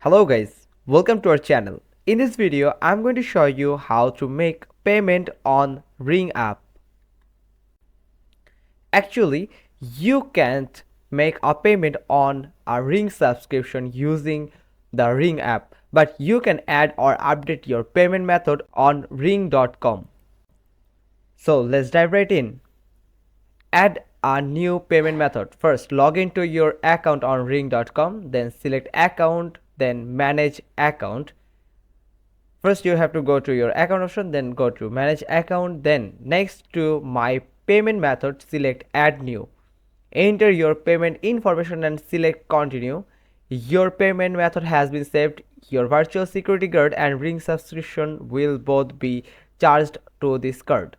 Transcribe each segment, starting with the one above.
Hello guys, welcome to our channel. In this video, I'm going to show you how to make payment on Ring app. Actually, you can't make a payment on a Ring subscription using the Ring app, but you can add or update your payment method on ring.com. So let's dive right in. Add a new payment method. First, log into your account on ring.com, then select account, then manage account. First you have to go to your account option, then go to manage account, then next to my payment method select add new. Enter your payment information and select continue. Your payment method has been saved. Your virtual security guard and Ring subscription will both be charged to this card.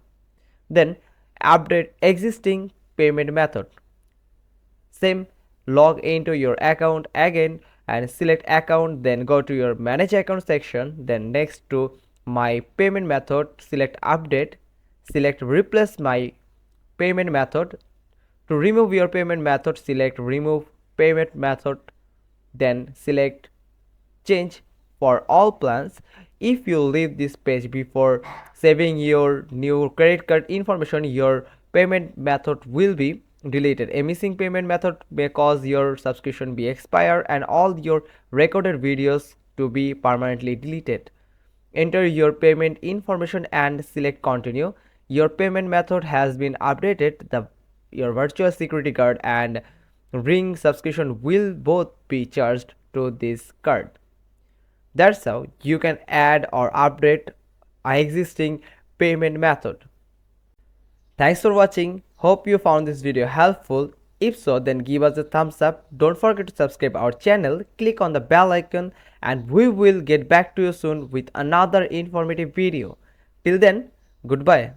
Then update existing payment method. Same, log into your account again and select account, then go to your manage account section, then next to my payment method select update, select replace my payment method. To remove your payment method select remove payment method, then select change for all plans. If you leave this page before saving your new credit card information, your payment method will be deleted. A missing payment method may cause your subscription be expired and all your recorded videos to be permanently deleted. Enter your payment information and select continue. Your payment method has been updated. Your virtual security card and Ring subscription will both be charged to this card. That's how you can add or update an existing payment method. Thanks for watching. Hope you found this video helpful. If so, then give us a thumbs up. Don't forget to subscribe our channel. Click on the bell icon and we will get back to you soon with another informative video. Till then, goodbye.